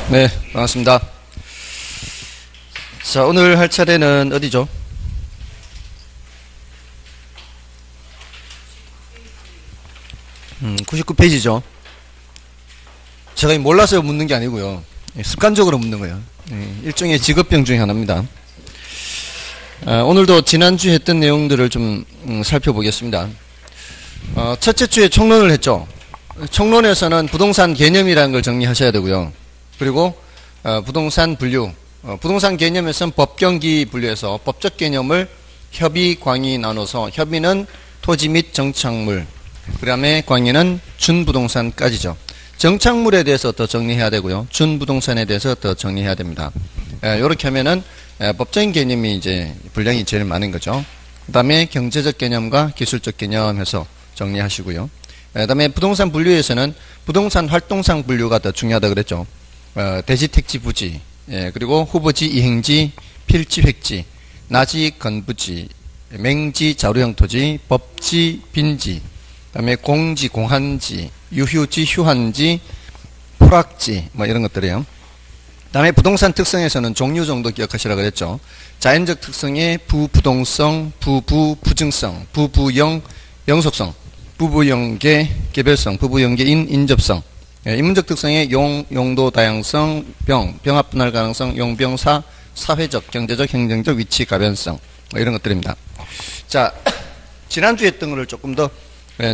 네, 반갑습니다. 자, 오늘 할 차례는 어디죠? 99페이지죠. 제가 몰라서 묻는 게 아니고요. 습관적으로 묻는 거예요. 일종의 직업병 중에 하나입니다. 오늘도 지난주에 했던 내용들을 좀 살펴보겠습니다. 첫째 주에 총론을 했죠. 총론에서는 부동산 개념이라는 걸 정리하셔야 되고요. 그리고 부동산 분류, 부동산 개념에서는 법경기 분류해서 법적 개념을 협의, 광의 나눠서 협의는 토지 및 정착물, 그 다음에 광의는 준부동산까지죠. 정착물에 대해서 더 정리해야 되고요. 준부동산에 대해서 더 정리해야 됩니다. 이렇게 하면은 법적인 개념이 이제 분량이 제일 많은 거죠. 그 다음에 경제적 개념과 기술적 개념 해서 정리하시고요. 그 다음에 부동산 분류에서는 부동산 활동상 분류가 더 중요하다 그랬죠. 대지, 택지, 부지, 그리고 후보지, 이행지, 필지, 획지, 나지, 건부지, 맹지, 자루형 토지, 법지, 빈지, 그 다음에 공지, 공한지, 유휴지, 휴한지, 포락지, 뭐 이런 것들이에요. 그 다음에 부동산 특성에서는 종류 정도 기억하시라 그랬죠. 자연적 특성의 부부동성, 부부증성, 부부영, 영속성, 부부연계, 개별성, 부부연계인, 인접성, 인문적 특성의 용도 다양성, 병합 분할 가능성, 용병사, 사회적, 경제적, 행정적 위치 가변성, 뭐 이런 것들입니다. 자, 지난주에 했던 것을 조금 더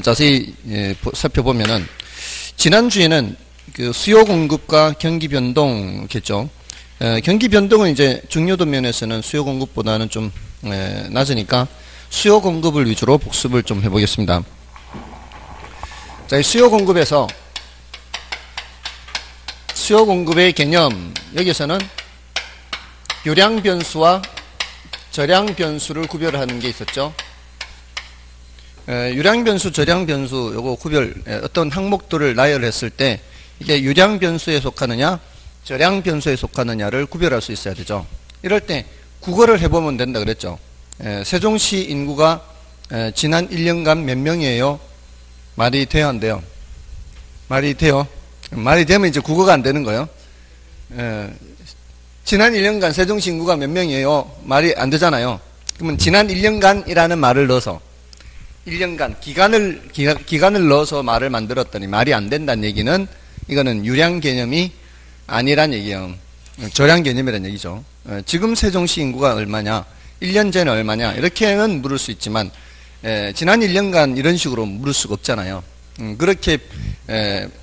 자세히 살펴보면은, 지난주에는 그 수요 공급과 경기 변동겠죠. 경기 변동은 이제 중요도 면에서는 수요 공급보다는 좀 낮으니까 수요 공급을 위주로 복습을 좀 해보겠습니다. 자, 이 수요 공급에서 수요 공급의 개념, 여기서는 요량 변수와 저량 변수를 구별하는 게 있었죠. 유량 변수, 저량 변수, 요거 구별, 어떤 항목들을 나열했을 때 이게 유량 변수에 속하느냐, 저량 변수에 속하느냐를 구별할 수 있어야 되죠. 이럴 때 국어를 해보면 된다 그랬죠. 세종시 인구가 지난 1년간 몇 명이에요? 말이 돼야 안 돼요? 말이 돼요? 말이 되면 이제 국어가 안 되는 거예요. 지난 1년간 세종시 인구가 몇 명이에요? 말이 안 되잖아요. 그러면 지난 1년간이라는 말을 넣어서 1년간 기간을 넣어서 말을 만들었더니 말이 안 된다는 얘기는 이거는 유량 개념이 아니란 얘기예요. 저량 개념이란 얘기죠. 지금 세종시 인구가 얼마냐? 1년 전에 얼마냐? 이렇게는 물을 수 있지만 지난 1년간 이런 식으로 물을 수가 없잖아요. 그렇게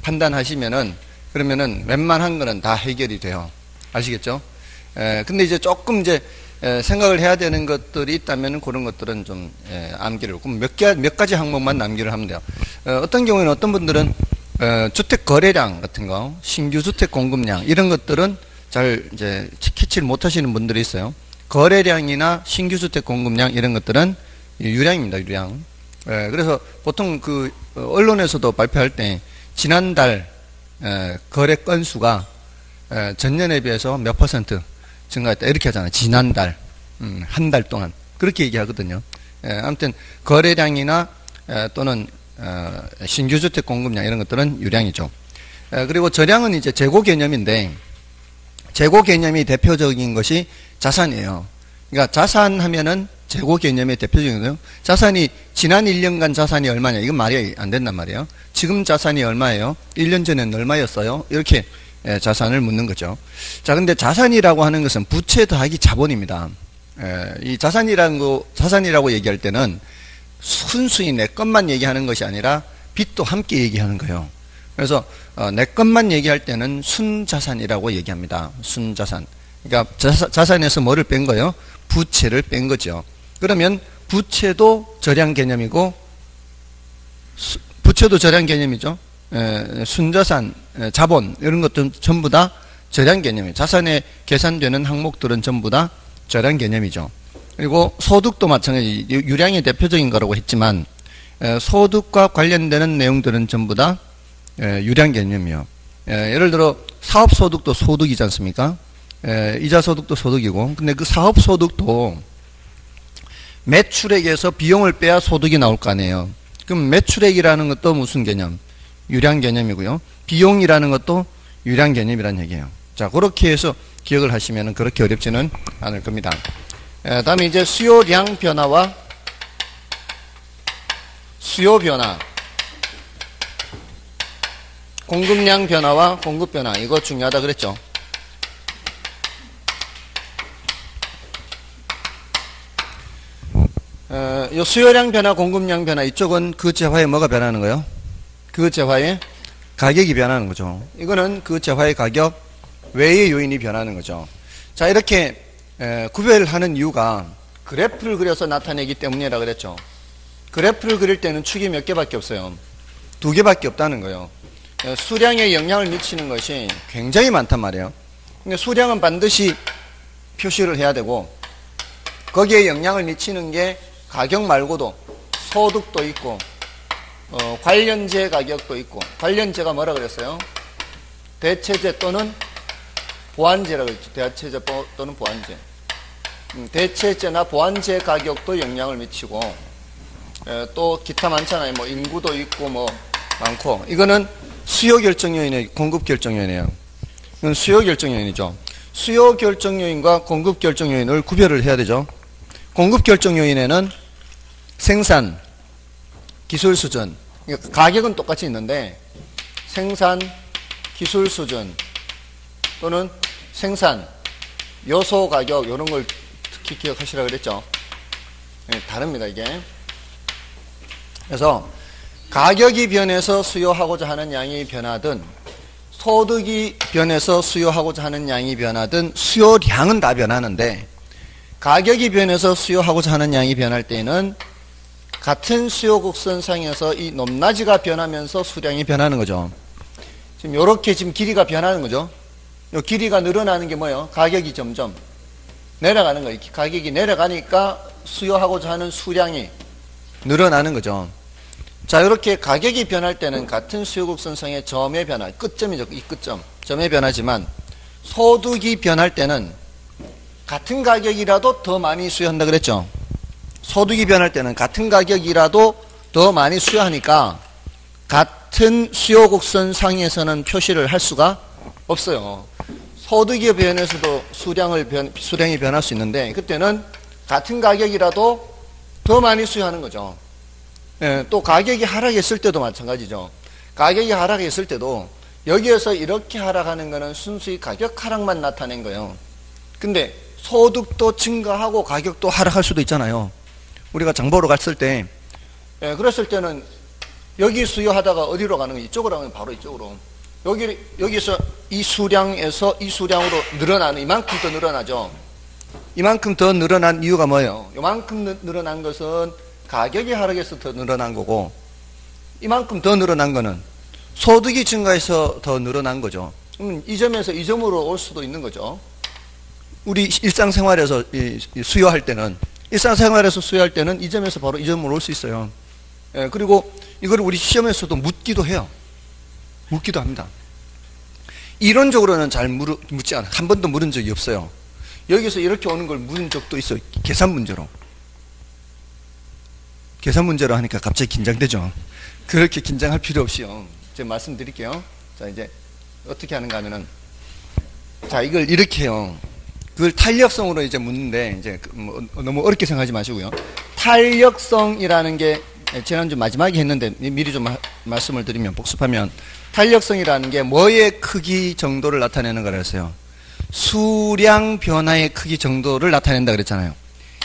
판단하시면은 그러면은 웬만한 거는 다 해결이 돼요. 아시겠죠? 근데 이제 조금 이제 생각을 해야 되는 것들이 있다면 그런 것들은 좀 암기를, 그럼 몇 가지 항목만 남기를 하면 돼요. 어떤 경우에는 어떤 분들은 주택 거래량 같은 거, 신규 주택 공급량 이런 것들은 잘 이제 캐치를 못 하시는 분들이 있어요. 거래량이나 신규 주택 공급량 이런 것들은 유량입니다, 유량. 그래서 보통 그 언론에서도 발표할 때 지난달 거래 건수가 전년에 비해서 몇 퍼센트 증가했다 이렇게 하잖아요. 지난달, 한 달 동안 그렇게 얘기하거든요. 아무튼 거래량이나 또는 신규 주택 공급량 이런 것들은 유량이죠. 그리고 저량은 이제 재고 개념인데, 재고 개념이 대표적인 것이 자산이에요. 그러니까 자산 하면은 재고 개념의 대표적인 거예요. 자산이 지난 1년간 자산이 얼마냐? 이건 말이 안 된단 말이에요. 지금 자산이 얼마예요? 1년 전에는 얼마였어요? 이렇게 자산을 묻는 거죠. 자, 근데 자산이라고 하는 것은 부채 더하기 자본입니다. 이 자산이라고 얘기할 때는 순수히 내 것만 얘기하는 것이 아니라 빚도 함께 얘기하는 거예요. 그래서 내 것만 얘기할 때는 순자산이라고 얘기합니다. 순자산. 그러니까 자산에서 뭐를 뺀 거예요? 부채를 뺀 거죠. 그러면 부채도 저량 개념이고, 부채도 저량 개념이죠. 순자산, 자본 이런 것들은 전부 다 저량 개념이에요. 자산에 계산되는 항목들은 전부 다 저량 개념이죠. 그리고 소득도 마찬가지, 유량의 대표적인 거라고 했지만 소득과 관련되는 내용들은 전부 다 유량 개념이에요. 예를 들어 사업소득도 소득이지 않습니까? 이자소득도 소득이고, 근데 그 사업소득도 매출액에서 비용을 빼야 소득이 나올 거 아니에요. 그럼 매출액이라는 것도 무슨 개념? 유량 개념이고요. 비용이라는 것도 유량 개념이라는 얘기예요. 자, 그렇게 해서 기억을 하시면 그렇게 어렵지는 않을 겁니다. 다음에 이제 수요량 변화와 수요 변화, 공급량 변화와 공급 변화, 이거 중요하다 그랬죠. 요 수요량 변화, 공급량 변화, 이쪽은 그 재화에 뭐가 변하는 거예요? 그 재화의 가격이 변하는 거죠. 이거는 그 재화의 가격 외의 요인이 변하는 거죠. 자, 이렇게 구별하는 이유가 그래프를 그려서 나타내기 때문이라 그랬죠. 그래프를 그릴 때는 축이 몇 개밖에 없어요. 2개밖에 없다는 거예요. 수량에 영향을 미치는 것이 굉장히 많단 말이에요. 근데 수량은 반드시 표시를 해야 되고, 거기에 영향을 미치는 게 가격 말고도 소득도 있고, 관련재 가격도 있고, 관련재가 뭐라 그랬어요? 대체재 또는 보완재라고 그랬죠. 대체재 또는 보완재. 대체재나 보완재 가격도 영향을 미치고, 또 기타 많잖아요. 뭐 인구도 있고 뭐 많고. 이거는 수요 결정 요인이에요, 공급 결정 요인이에요. 이건 수요 결정 요인이죠. 수요 결정 요인과 공급 결정 요인을 구별을 해야 되죠. 공급 결정 요인에는 생산, 기술 수준, 가격은 똑같이 있는데 생산, 기술 수준 또는 생산, 요소 가격, 이런 걸 특히 기억하시라 그랬죠. 다릅니다, 이게. 그래서 가격이 변해서 수요하고자 하는 양이 변하든, 소득이 변해서 수요하고자 하는 양이 변하든, 수요량은 다 변하는데, 가격이 변해서 수요하고자 하는 양이 변할 때는 같은 수요 곡선상에서 이 높낮이가 변하면서 수량이 변하는 거죠. 지금 요렇게 지금 길이가 변하는 거죠. 요 길이가 늘어나는 게 뭐예요? 가격이 점점 내려가는 거예요. 가격이 내려가니까 수요하고자 하는 수량이 늘어나는 거죠. 자, 이렇게 가격이 변할 때는 같은 수요 곡선상의 점의 변화, 끝점이죠. 이 끝점, 점의 변화지만, 소득이 변할 때는 같은 가격이라도 더 많이 수요한다 그랬죠. 소득이 변할 때는 같은 가격이라도 더 많이 수요하니까 같은 수요 곡선 상에서는 표시를 할 수가 없어요. 소득이 변해서도 수량이 변할 수 있는데, 그때는 같은 가격이라도 더 많이 수요하는 거죠. 또 가격이 하락했을 때도 마찬가지죠. 가격이 하락했을 때도 여기에서 이렇게 하락하는 거는 순수히 가격 하락만 나타낸 거예요. 근데 소득도 증가하고 가격도 하락할 수도 있잖아요. 우리가 장 보러 갔을 때, 그랬을 때는 여기 수요하다가 어디로 가는 거예요? 이쪽으로 가면 바로 이쪽으로. 여기서 이 수량에서 이 수량으로 늘어나는, 이만큼 더 늘어나죠. 이만큼 더 늘어난 이유가 뭐예요? 이만큼 늘어난 것은 가격이 하락해서 더 늘어난 거고, 이만큼 더 늘어난 거는 소득이 증가해서 더 늘어난 거죠. 이 점에서 이 점으로 올 수도 있는 거죠. 우리 일상생활에서 수요할 때는, 일상생활에서 수요할 때는 이 점에서 바로 이 점으로 올 수 있어요. 그리고 이걸 우리 시험에서도 묻기도 해요. 묻기도 합니다. 이론적으로는 잘 묻지 않아요. 한 번도 물은 적이 없어요. 여기서 이렇게 오는 걸 물은 적도 있어요. 계산 문제로. 계산 문제로 하니까 갑자기 긴장되죠. 그렇게 긴장할 필요 없이요. 제가 말씀드릴게요. 자, 이제 어떻게 하는가 하면은, 자, 이걸 이렇게 해요. 그걸 탄력성으로 이제 묻는데, 이제 너무 어렵게 생각하지 마시고요. 탄력성이라는 게 지난주 마지막에 했는데 미리 좀 말씀을 드리면, 복습하면, 탄력성이라는 게 뭐의 크기 정도를 나타내는 거라 했어요. 수량 변화의 크기 정도를 나타낸다 그랬잖아요.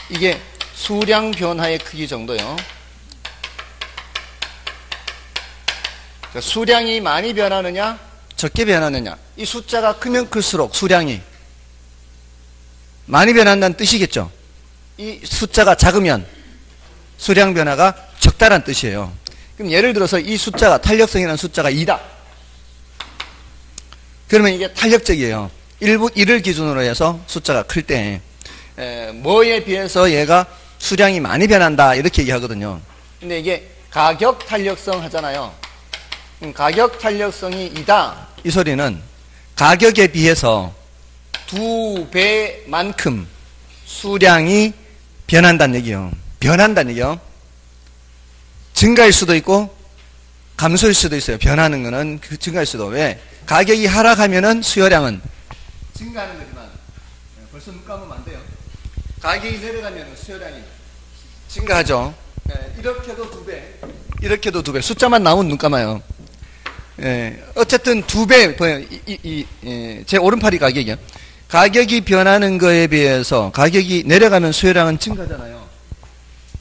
이게 수량 변화의 크기 정도요. 그러니까 수량이 많이 변하느냐, 적게 변하느냐. 이 숫자가 크면 클수록 수량이 많이 변한다는 뜻이겠죠. 이 숫자가 작으면 수량 변화가 적다란 뜻이에요. 그럼 예를 들어서 이 숫자가, 탄력성이라는 숫자가 2다. 그러면 이게 탄력적이에요. 1을 기준으로 해서 숫자가 클 때, 뭐에 비해서 얘가 수량이 많이 변한다, 이렇게 얘기하거든요. 근데 이게 가격 탄력성 하잖아요. 가격 탄력성이 2다. 이 소리는 가격에 비해서 2배만큼 수량이 변한다는 얘기예요. 변한다는 얘기요. 증가일 수도 있고 감소일 수도 있어요. 변하는 거는 그 증가일 수도. 왜? 가격이 하락하면은 수요량은 증가하는 거지만 벌써 눈 감으면 안 돼요. 가격이 내려가면 수요량이 증가하죠. 이렇게도 2배, 이렇게도 2배. 숫자만 나오면 눈 감아요. 어쨌든 2배, 제 오른팔이 가격이요. 가격이 변하는 거에 비해서 가격이 내려가면 수요량은 증가하잖아요.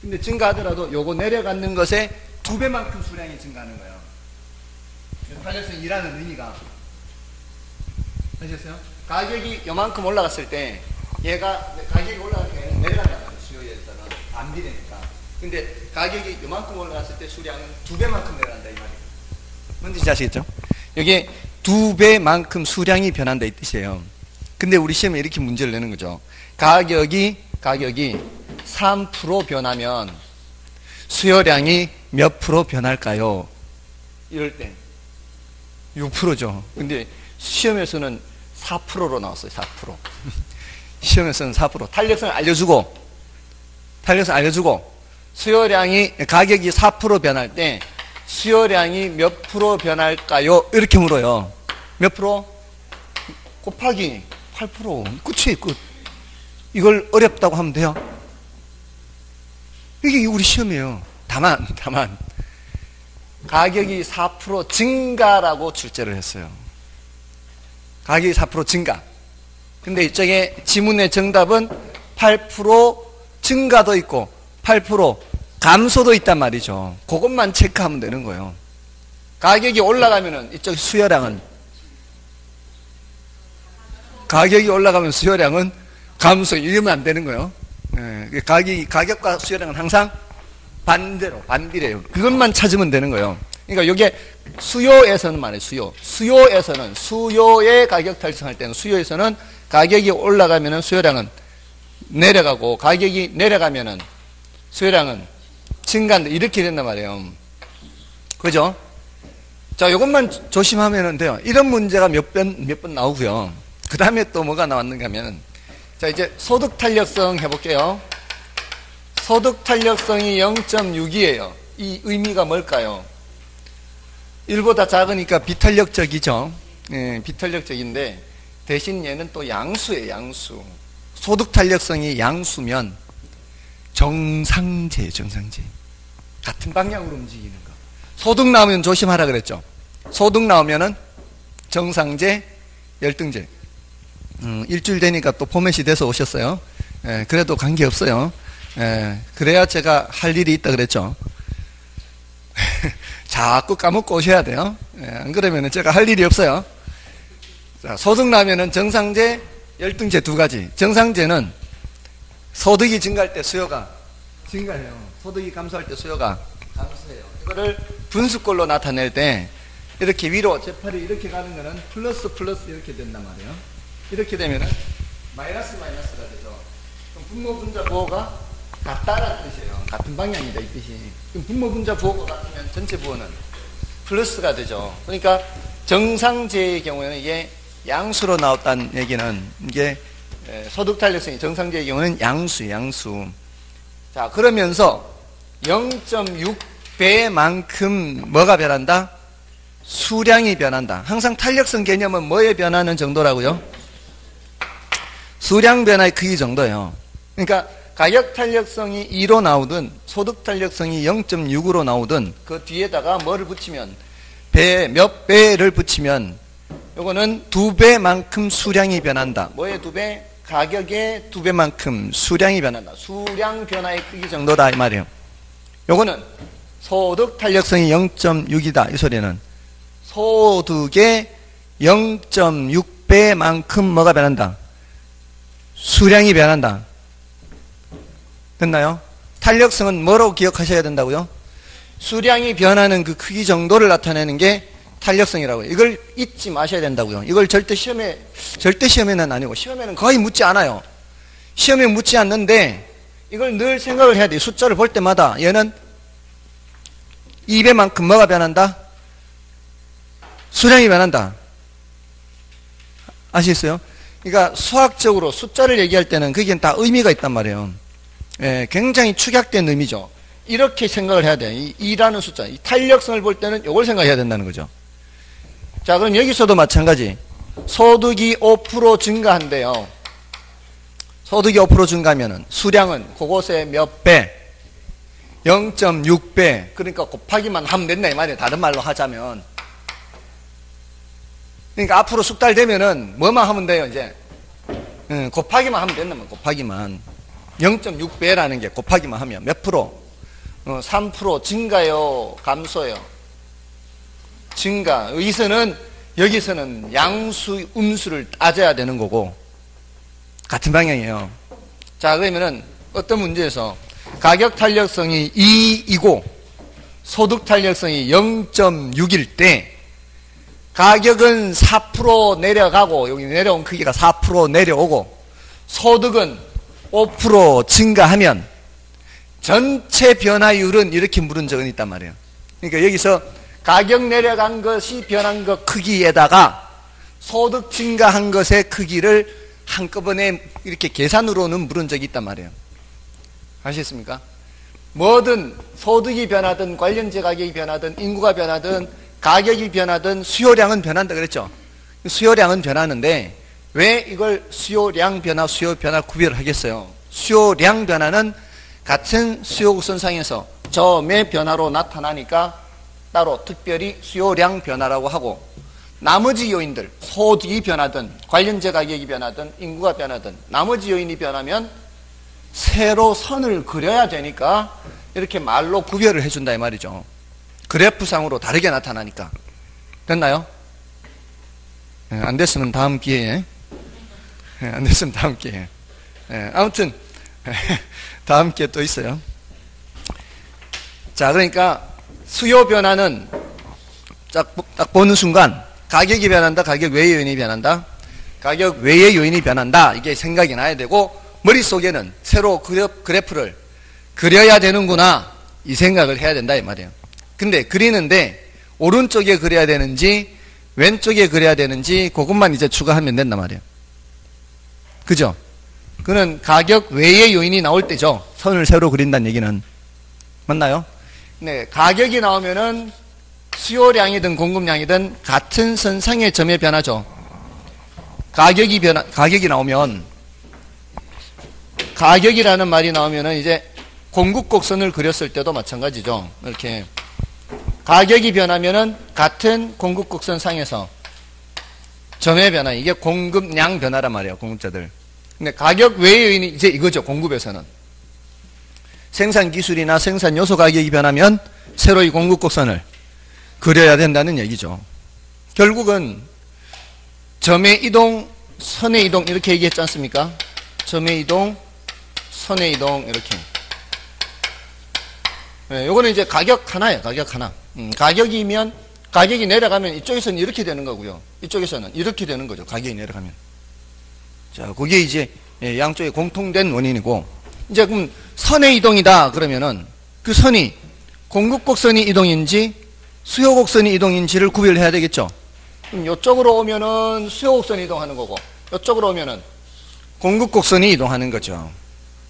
근데 증가하더라도 요거 내려가는 것에 2배만큼 수량이 증가하는 거예요. 탄력성이 일하는 의미가. 아셨어요? 가격이 요만큼 올라갔을 때 얘가 가격이 올라갈 때 내려간단 말이에요. 수요에서는 안 비례니까. 근데 가격이 요만큼 올라갔을 때 수량은 2배만큼 내려간다 이 말이에요. 뭔지 아시겠죠? 여기에 2배만큼 수량이 변한다 이 뜻이에요. 근데 우리 시험에 이렇게 문제를 내는 거죠. 가격이 3% 변하면 수요량이 몇 프로 변할까요? 이럴 때 6%죠. 근데 시험에서는 4%로 나왔어요. 4%. 시험에서는 4%. 탄력성을 알려주고 수요량이 가격이 4% 변할 때 수요량이 몇 프로 변할까요? 이렇게 물어요. 몇 프로? 곱하기 8%. 끝이에요. 끝. 이걸 어렵다고 하면 돼요. 이게 우리 시험이에요. 다만 가격이 4% 증가라고 출제를 했어요. 가격이 4% 증가. 근데 이쪽에 지문의 정답은 8% 증가도 있고 8% 감소도 있단 말이죠. 그것만 체크하면 되는 거예요. 가격이 올라가면은 이쪽 수요량은 가격이 올라가면 수요량은 감소. 이러면 안 되는 거예요. 가격과 수요량은 항상 반비례예요. 그것만 찾으면 되는 거예요. 그러니까 이게 수요에서는 말이에요. 수요에서는 수요의 가격 달성할 때는 수요에서는 가격이 올라가면은 수요량은 내려가고 가격이 내려가면은 수요량은 증가한다. 이렇게 된단 말이에요. 그죠? 자, 이것만 조심하면 돼요. 이런 문제가 몇 번 나오고요. 그 다음에 또 뭐가 나왔는가 하면, 자, 이제 소득 탄력성 해볼게요. 소득 탄력성이 0.6이에요. 이 의미가 뭘까요? 1보다 작으니까 비탄력적이죠. 비탄력적인데, 대신 얘는 또 양수예요, 양수. 소득 탄력성이 양수면, 정상제. 같은 방향으로 움직이는 거. 소득 나오면 조심하라 그랬죠. 소득 나오면은 정상제, 열등제. 일주일 되니까 또 포맷이 돼서 오셨어요. 그래도 관계없어요. 그래야 제가 할 일이 있다 그랬죠. 자꾸 까먹고 오셔야 돼요. 안 그러면 제가 할 일이 없어요. 자, 소득 나면은 정상제, 열등제 2가지. 정상제는 소득이 증가할 때 수요가 증가해요. 소득이 감소할 때 수요가 감소해요. 이거를 분수꼴로 나타낼 때 이렇게 위로 재팔이 이렇게 가는 거는 플러스 이렇게 된단 말이에요. 이렇게 되면은 마이너스가 되죠. 그럼 분모 분자 부호가 같다라는 뜻이에요. 같은 방향이다 이 뜻이. 그럼 분모 분자 부호가 같으면 전체 부호는 플러스가 되죠. 그러니까 정상제의 경우에는 이게 양수로 나왔다는 얘기는 이게 소득 탄력성이 정상제의 경우는 양수. 자, 그러면서 0.6배만큼 뭐가 변한다? 수량이 변한다. 항상 탄력성 개념은 뭐에 변하는 정도라고요? 수량 변화의 크기 정도예요. 그러니까 가격 탄력성이 2로 나오든 소득 탄력성이 0.6으로 나오든 그 뒤에다가 뭐를 붙이면 몇 배를 붙이면 요거는 2배만큼 수량이 변한다. 뭐의 2배? 가격의 2배만큼 수량이 변한다. 수량 변화의 크기 정도다 이 말이에요. 요거는 소득 탄력성이 0.6이다 이 소리는 소득의 0.6배만큼 뭐가 변한다? 수량이 변한다. 됐나요? 탄력성은 뭐라고 기억하셔야 된다고요? 수량이 변하는 그 크기 정도를 나타내는 게 탄력성이라고요. 이걸 잊지 마셔야 된다고요. 이걸 절대 시험에는 아니고 시험에는 거의 묻지 않아요. 시험에 묻지 않는데 이걸 늘 생각을 해야 돼요. 숫자를 볼 때마다 얘는 2배만큼 뭐가 변한다? 수량이 변한다. 아시겠어요? 그러니까 수학적으로 숫자를 얘기할 때는 그게 다 의미가 있단 말이에요. 굉장히 축약된 의미죠. 이렇게 생각을 해야 돼요. 이 2라는 숫자. 이 탄력성을 볼 때는 이걸 생각해야 된다는 거죠. 자, 그럼 여기서도 마찬가지. 소득이 5% 증가한대요. 소득이 5% 증가하면은 수량은 그곳에 몇 배? 0.6배. 그러니까 곱하기만 하면 된다 이 말이에요. 다른 말로 하자면. 그러니까 앞으로 숙달 되면은 뭐만 하면 돼요, 이제. 곱하기만 하면 된다면 곱하기만. 0.6배라는 게 곱하기만 하면 몇 프로? 3% 증가요, 감소요? 증가. 여기서는 양수, 음수를 따져야 되는 거고 같은 방향이에요. 자, 그러면은 어떤 문제에서 가격 탄력성이 2이고 소득 탄력성이 0.6일 때 가격은 4% 내려가고 여기 내려온 크기가 4% 내려오고 소득은 5% 증가하면 전체 변화율은 이렇게 물은 적은 있단 말이에요. 그러니까 여기서 가격 내려간 것이 변한 것 크기에다가 소득 증가한 것의 크기를 한꺼번에 이렇게 계산으로는 물은 적이 있단 말이에요. 아시겠습니까? 뭐든 소득이 변하든 관련제 가격이 변하든 인구가 변하든 가격이 변하든 수요량은 변한다 그랬죠. 수요량은 변하는데 왜 이걸 수요량 변화, 수요 변화 구별을 하겠어요? 수요량 변화는 같은 수요곡선상에서 점의 변화로 나타나니까 따로 특별히 수요량 변화라고 하고 나머지 요인들, 소득이 변하든 관련제 가격이 변하든 인구가 변하든 나머지 요인이 변하면 새로 선을 그려야 되니까 이렇게 말로 구별을 해준다 이 말이죠. 그래프상으로 다르게 나타나니까. 됐나요? 안 됐으면 다음 기회에. 안 됐으면 다음 기회에. 아무튼 다음 기회 또 있어요. 자, 그러니까 수요 변화는 딱 보는 순간 가격이 변한다, 가격 외의 요인이 변한다, 가격 외의 요인이 변한다, 이게 생각이 나야 되고 머릿속에는 새로 그래프를 그려야 되는구나 이 생각을 해야 된다 이 말이에요. 근데 그리는데 오른쪽에 그려야 되는지 왼쪽에 그려야 되는지 그것만 이제 추가하면 된단 말이에요. 그죠? 그는 가격 외의 요인이 나올 때죠. 선을 새로 그린다는 얘기는. 맞나요? 네, 가격이 나오면은 수요량이든 공급량이든 같은 선상의 점의 변화죠. 가격이 나오면, 가격이라는 말이 나오면은 이제 공급곡선을 그렸을 때도 마찬가지죠. 이렇게. 가격이 변하면은 같은 공급곡선 상에서 점의 변화, 이게 공급량 변화란 말이에요, 공급자들. 근데 가격 외의 요인이 이제 이거죠, 공급에서는. 생산 기술이나 생산 요소 가격이 변하면 새로 이 공급곡선을 그려야 된다는 얘기죠. 결국은 점의 이동, 선의 이동 이렇게 얘기했지 않습니까? 점의 이동, 선의 이동 이렇게. 네, 요거는 이제 가격 하나예요. 가격 하나. 가격이 내려가면 이쪽에서는 이렇게 되는 거고요. 이쪽에서는 이렇게 되는 거죠. 가격이 내려가면. 자, 그게 이제 양쪽에 공통된 원인이고, 이제 그럼 선의 이동이다 그러면은 그 선이 공급곡선이 이동인지 수요곡선이 이동인지를 구별해야 되겠죠. 그럼 이쪽으로 오면은 수요곡선이 이동하는 거고, 이쪽으로 오면은 공급곡선이 이동하는 거죠.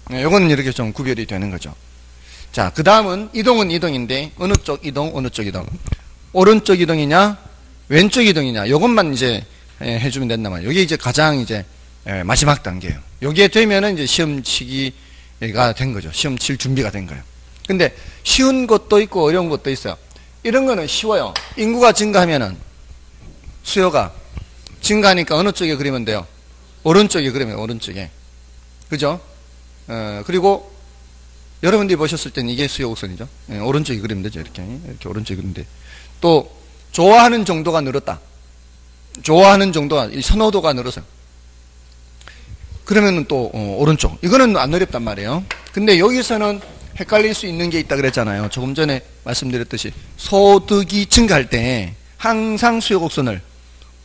요거는 이렇게 좀 구별이 되는 거죠. 자, 그 다음은 이동은 이동인데 어느 쪽 이동, 어느 쪽 이동. 오른쪽 이동이냐, 왼쪽 이동이냐, 요것만 이제 해주면 된단 말이에요. 이게 이제 가장 이제 마지막 단계예요. 여기에 되면은 이제 시험 치기가 된 거죠. 시험 칠 준비가 된 거예요. 근데 쉬운 것도 있고 어려운 것도 있어요. 이런 거는 쉬워요. 인구가 증가하면은 수요가 증가하니까 어느 쪽에 그리면 돼요? 오른쪽에 그리면 오른쪽에. 그죠? 그리고 여러분들이 보셨을 때는 이게 수요곡선이죠. 오른쪽에 그리면 되죠. 이렇게 오른쪽에 그리면 돼. 또 좋아하는 정도가 늘었다. 좋아하는 정도가 이 선호도가 늘어서 그러면은 또 오른쪽. 이거는 안 어렵단 말이에요. 근데 여기서는 헷갈릴 수 있는 게 있다 그랬잖아요. 조금 전에 말씀드렸듯이 소득이 증가할 때 항상 수요곡선을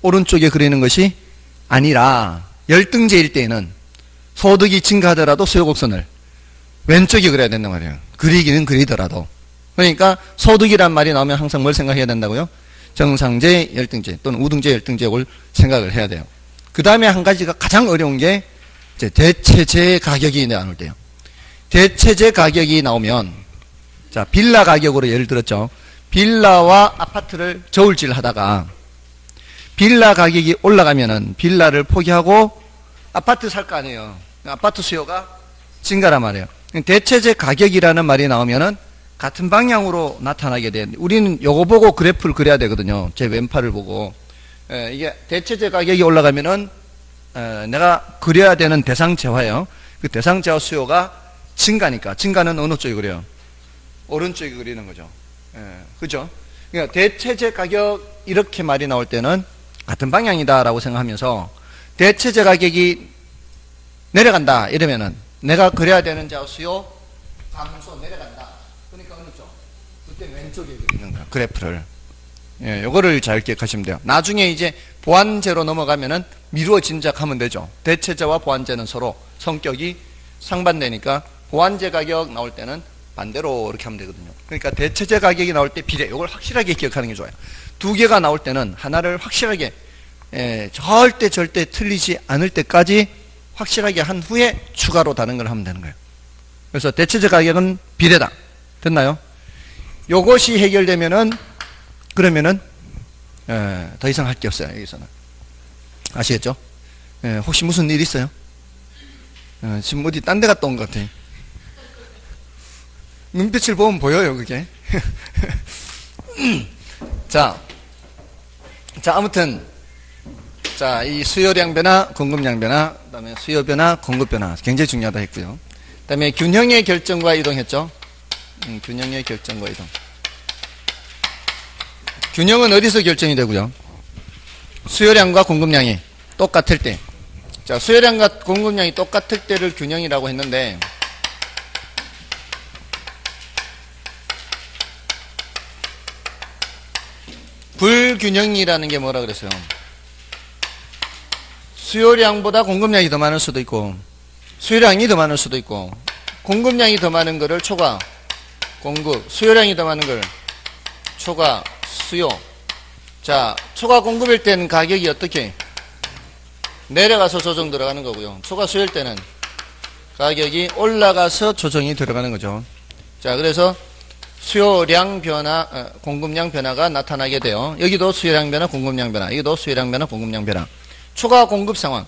오른쪽에 그리는 것이 아니라 열등제일 때에는 소득이 증가하더라도 수요곡선을 왼쪽에 그려야 된단 말이에요. 그리기는 그리더라도. 그러니까 소득이란 말이 나오면 항상 뭘 생각해야 된다고요? 정상제, 열등제 또는 우등제, 열등제를 생각을 해야 돼요. 그 다음에 한 가지가 가장 어려운 게 이제 대체제 가격이 나올 때요. 대체제 가격이 나오면, 자, 빌라 가격으로 예를 들었죠. 빌라와 아파트를 저울질 하다가 빌라 가격이 올라가면은 빌라를 포기하고 아파트 살 거 아니에요. 아파트 수요가 증가란 말이에요. 대체재 가격이라는 말이 나오면은 같은 방향으로 나타나게 돼. 우리는 요거 보고 그래프를 그려야 되거든요. 제 왼팔을 보고. 이게 대체재 가격이 올라가면은 내가 그려야 되는 대상재화예요. 그 대상재화 수요가 증가니까. 증가는 어느 쪽이 그래요? 오른쪽이 그리는 거죠. 그죠? 그러니까 대체재 가격 이렇게 말이 나올 때는 같은 방향이다라고 생각하면서 대체재 가격이 내려간다 이러면은 내가 그려야 되는 자 수요 감소 내려간다. 그러니까 어느 쪽? 그때 왼쪽에 그리는 거야. 그래프를. 요거를 잘 기억하시면 돼요. 나중에 이제 보완제로 넘어가면은 미루어 짐작하면 되죠. 대체재와 보완제는 서로 성격이 상반되니까 보완제 가격 나올 때는 반대로 이렇게 하면 되거든요. 그러니까 대체재 가격이 나올 때 비례, 이걸 확실하게 기억하는 게 좋아요. 두 개가 나올 때는 하나를 확실하게 절대 틀리지 않을 때까지 확실하게 한 후에 추가로 다른 걸 하면 되는 거예요. 그래서 대체재 가격은 비례다. 됐나요? 요것이 해결되면은 그러면은 더 이상 할 게 없어요. 여기서는. 아시겠죠? 혹시 무슨 일 있어요? 지금 어디 딴 데 갔다 온 것 같아요. 눈빛을 보면 보여요, 그게. 자, 아무튼, 자, 이 수요량 변화, 공급량 변화, 그 다음에 수요 변화, 공급 변화. 굉장히 중요하다 했고요. 그 다음에 균형의 결정과 이동했죠? 균형의 결정과 이동. 균형은 어디서 결정이 되고요? 수요량과 공급량이 똑같을 때. 자, 수요량과 공급량이 똑같을 때를 균형이라고 했는데, 불균형이라는 게 뭐라 그랬어요? 수요량보다 공급량이 더 많을 수도 있고, 수요량이 더 많을 수도 있고, 공급량이 더 많은 거를 초과, 공급, 수요량이 더 많은 걸 초과, 수요. 자, 초과 공급일 때는 가격이 어떻게? 내려가서 조정 들어가는 거고요. 초과 수요일 때는 가격이 올라가서 조정이 들어가는 거죠. 자, 그래서 수요량 변화, 공급량 변화가 나타나게 돼요. 여기도 수요량 변화, 공급량 변화. 여기도 수요량 변화, 공급량 변화. 초과 공급 상황.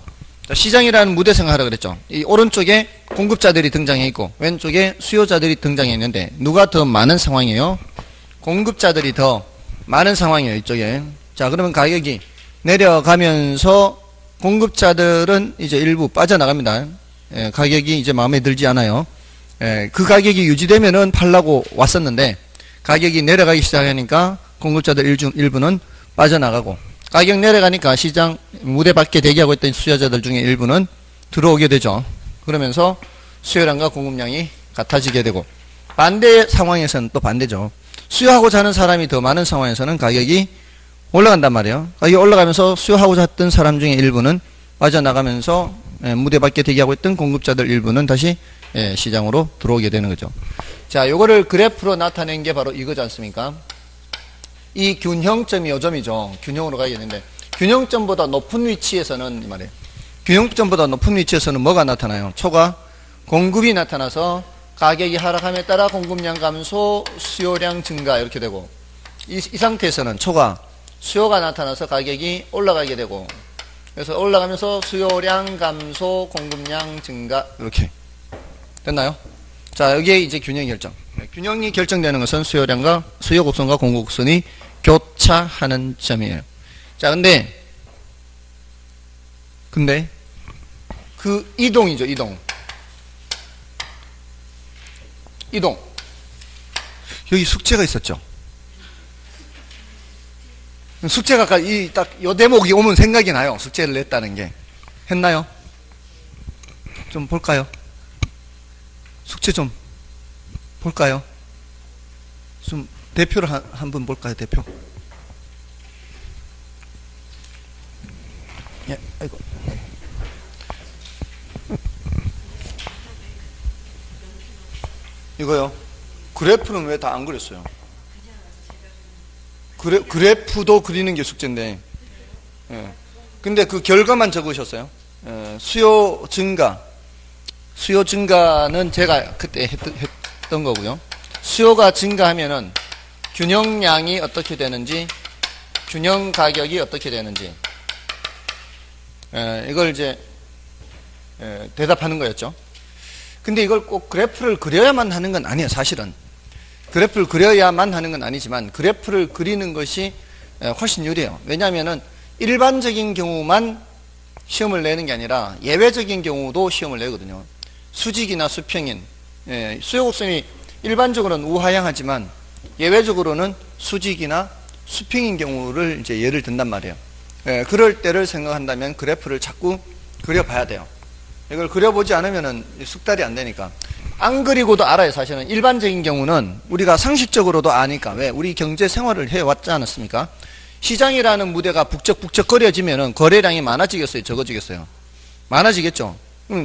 자, 시장이라는 무대 생각하라 그랬죠. 이 오른쪽에 공급자들이 등장해 있고 왼쪽에 수요자들이 등장해 있는데 누가 더 많은 상황이에요? 공급자들이 더 많은 상황이에요. 이쪽에. 자, 그러면 가격이 내려가면서 공급자들은 이제 일부 빠져나갑니다. 가격이 이제 마음에 들지 않아요. 그 가격이 유지되면은 팔라고 왔었는데 가격이 내려가기 시작하니까 공급자들 일부는 빠져나가고 가격 내려가니까 시장 무대 밖에 대기하고 있던 수요자들 중에 일부는 들어오게 되죠. 그러면서 수요량과 공급량이 같아지게 되고 반대 상황에서는 또 반대죠. 수요하고자 하는 사람이 더 많은 상황에서는 가격이 올라간단 말이에요. 가격이 올라가면서 수요하고자 했던 사람 중에 일부는 빠져나가면서 무대 밖에 대기하고 있던 공급자들 일부는 다시 시장으로 들어오게 되는 거죠. 자, 요거를 그래프로 나타낸 게 바로 이거지 않습니까? 이 균형점이 요점이죠. 균형으로 가야겠는데 균형점보다 높은 위치에서는 이 말이에요. 균형점보다 높은 위치에서는 뭐가 나타나요? 초과 공급이 나타나서 가격이 하락함에 따라 공급량 감소, 수요량 증가 이렇게 되고 이 상태에서는 초과 수요가 나타나서 가격이 올라가게 되고 그래서 올라가면서 수요량 감소, 공급량 증가 이렇게 됐나요? 자, 여기에 이제 균형 결정. 균형이 결정되는 것은 수요량과 수요 곡선과 공급 곡선이 교차하는 점이에요. 자, 근데 그 이동이죠, 이동. 여기 숙제가 있었죠. 숙제가 아까 요 대목이 오면 생각이 나요. 숙제를 냈다는 게. 했나요? 좀 볼까요? 숙제 좀 볼까요? 좀 대표를 한 분 볼까요? 대표. 예, 아이고. 이거요. 그래프는 왜 다 안 그렸어요? 그래프도 그리는 게 숙제인데. 예. 근데 그 결과만 적으셨어요. 수요 증가는 제가 그때 했던 거고요. 수요가 증가하면은 균형량이 어떻게 되는지, 균형 가격이 어떻게 되는지, 이걸 이제 대답하는 거였죠. 근데 이걸 꼭 그래프를 그려야만 하는 건 아니에요. 사실은 그래프를 그려야만 하는 건 아니지만 그래프를 그리는 것이 훨씬 유리해요. 왜냐하면은 일반적인 경우만 시험을 내는 게 아니라 예외적인 경우도 시험을 내거든요. 수직이나 수평인, 수요곡선이 일반적으로는 우하향하지만 예외적으로는 수직이나 수평인 경우를 이제 예를 든단 말이에요. 그럴 때를 생각한다면 그래프를 자꾸 그려봐야 돼요. 이걸 그려보지 않으면은 숙달이 안 되니까. 안 그리고도 알아요. 사실은 일반적인 경우는 우리가 상식적으로도 아니까. 왜? 우리 경제 생활을 해왔지 않았습니까? 시장이라는 무대가 북적북적거려지면은 거래량이 많아지겠어요? 적어지겠어요? 많아지겠죠.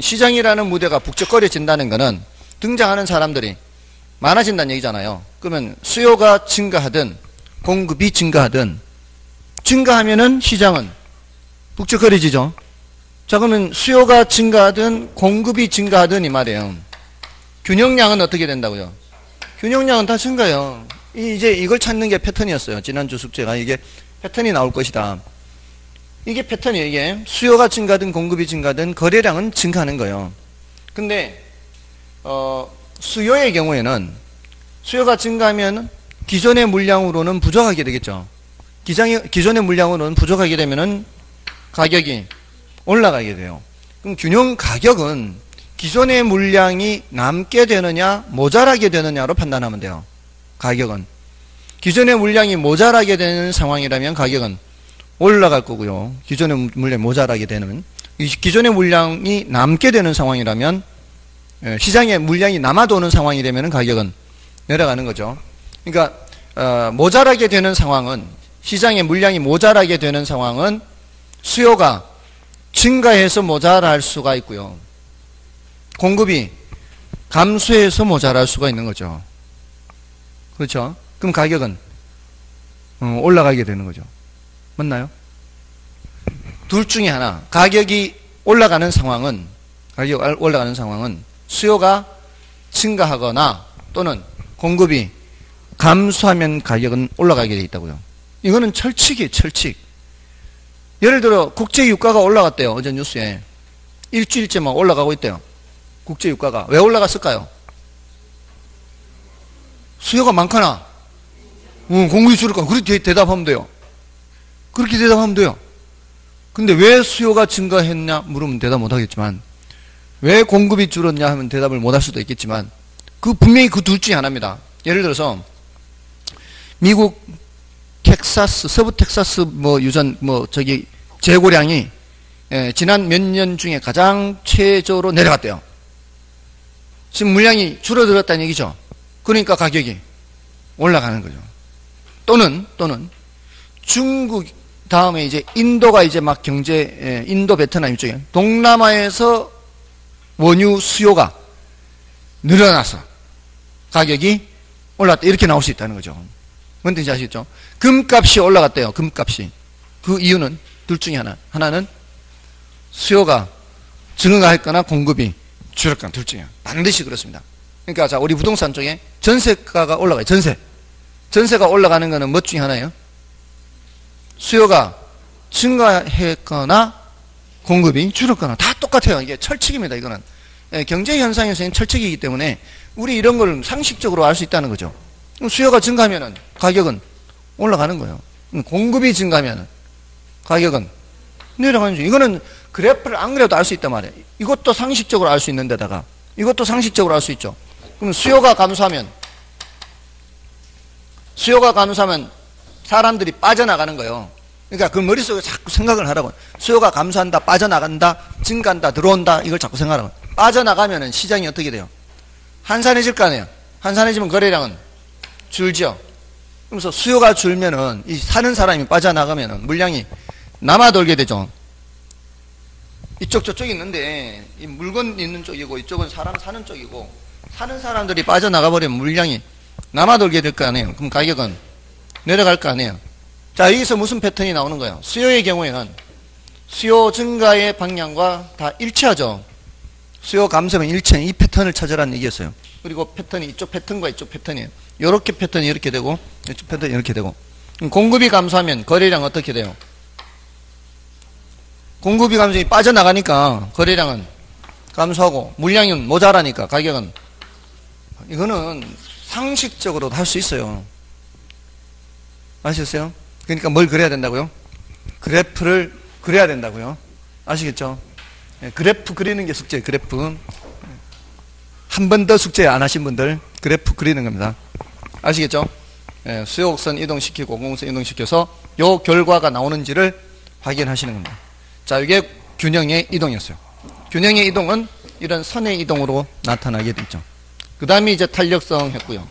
시장이라는 무대가 북적거려진다는 거는 등장하는 사람들이 많아진다는 얘기잖아요. 그러면 수요가 증가하든 공급이 증가하든 증가하면은 시장은 북적거려지죠. 자, 그러면 수요가 증가하든 공급이 증가하든 이 말이에요. 균형량은 어떻게 된다고요? 균형량은 다 증가해요. 이제 이걸 찾는 게 패턴이었어요. 지난주 숙제가 이게 패턴이 나올 것이다. 이게 패턴이에요. 이게 수요가 증가하든 공급이 증가하든 거래량은 증가하는 거예요. 근데 수요의 경우에는 수요가 증가하면 기존의 물량으로는 부족하게 되겠죠. 기존의 물량으로는 부족하게 되면은 가격이 올라가게 돼요. 그럼 균형 가격은 기존의 물량이 남게 되느냐 모자라게 되느냐로 판단하면 돼요. 가격은 기존의 물량이 모자라게 되는 상황이라면 가격은 올라갈 거고요. 기존의 물량이 모자라게 되는 기존의 물량이 남게 되는 상황이라면 시장에 물량이 남아도는 상황이 되면 가격은 내려가는 거죠. 그러니까 모자라게 되는 상황은 시장에 물량이 모자라게 되는 상황은 수요가 증가해서 모자랄 수가 있고요. 공급이 감소해서 모자랄 수가 있는 거죠. 그렇죠? 그럼 가격은 올라가게 되는 거죠. 맞나요? 둘 중에 하나. 가격이 올라가는 상황은 수요가 증가하거나 또는 공급이 감소하면 가격은 올라가게 돼 있다고요. 이거는 철칙이에요. 철칙. 예를 들어 국제유가가 올라갔대요. 어제 뉴스에. 일주일째만 올라가고 있대요. 국제유가가. 왜 올라갔을까요? 수요가 많거나 공급이 줄을까? 그렇게 대답하면 돼요. 그렇게 대답하면 돼요. 근데 왜 수요가 증가했냐 물으면 대답 못하겠지만 왜 공급이 줄었냐 하면 대답을 못할 수도 있겠지만 분명히 그 둘 중에 하나입니다. 예를 들어서 미국 텍사스, 서부 텍사스 재고량이 지난 몇 년 중에 가장 최저로 내려갔대요. 지금 물량이 줄어들었다는 얘기죠. 그러니까 가격이 올라가는 거죠. 또는 중국 다음에 이제 인도가 이제 막 인도 베트남 이쪽에 동남아에서 원유 수요가 늘어나서 가격이 올랐다. 이렇게 나올 수 있다는 거죠. 뭔 뜻인지 아시겠죠? 금값이 올라갔대요. 금값이. 그 이유는 둘 중에 하나는 수요가 증가했거나 공급이 줄었거나 둘 중에 반드시 그렇습니다. 그러니까 자, 우리 부동산 쪽에 전세가가 올라가요. 전세가 올라가는 거는 뭐 중에 하나예요? 수요가 증가했거나 공급이 줄었거나 다 똑같아요. 이게 철칙입니다. 이거는 경제 현상에서는 철칙이기 때문에 우리 이런 걸 상식적으로 알 수 있다는 거죠. 수요가 증가하면 가격은 올라가는 거예요. 공급이 증가하면 가격은 내려가는 거죠. 이거는 그래프를 안 그려도 알 수 있단 말이에요. 이것도 상식적으로 알 수 있는 데다가 이것도 상식적으로 알 수 있죠. 그럼 수요가 감소하면 사람들이 빠져나가는 거예요. 그러니까 그 머릿속에 자꾸 생각을 하라고. 수요가 감소한다, 빠져나간다, 증가한다, 들어온다, 이걸 자꾸 생각하라고. 빠져나가면 시장이 어떻게 돼요? 한산해질 거 아니에요. 한산해지면 거래량은 줄죠. 그러면서 수요가 줄면은 이 사는 사람이 빠져나가면은 물량이 남아돌게 되죠. 이쪽 저쪽이 있는데 이 물건 있는 쪽이고 이쪽은 사람 사는 쪽이고 사는 사람들이 빠져나가 버리면 물량이 남아돌게 될 거 아니에요. 그럼 가격은 내려갈 거 아니에요. 자, 여기서 무슨 패턴이 나오는 거예요? 수요의 경우에는 수요 증가의 방향과 다 일치하죠. 수요 감소면 일치한 이 패턴을 찾으라는 얘기였어요. 그리고 패턴이 이쪽 패턴과 이쪽 패턴이에요. 이렇게 패턴이 이렇게 되고 이쪽 패턴이 이렇게 되고 공급이 감소하면 거래량 어떻게 돼요? 공급이 감소히 빠져나가니까 거래량은 감소하고 물량은 모자라니까 가격은, 이거는 상식적으로도 할 수 있어요. 아시겠어요? 그러니까 뭘 그려야 된다고요? 그래프를 그려야 된다고요. 아시겠죠? 그래프 그리는 게 숙제예요. 그래프. 한 번 더 숙제 안 하신 분들 그래프 그리는 겁니다. 아시겠죠? 수요곡선 이동시키고 공공선 이동시켜서 요 결과가 나오는지를 확인하시는 겁니다. 자, 이게 균형의 이동이었어요. 균형의 이동은 이런 선의 이동으로 나타나게 되죠. 그 다음에 이제 탄력성 했고요.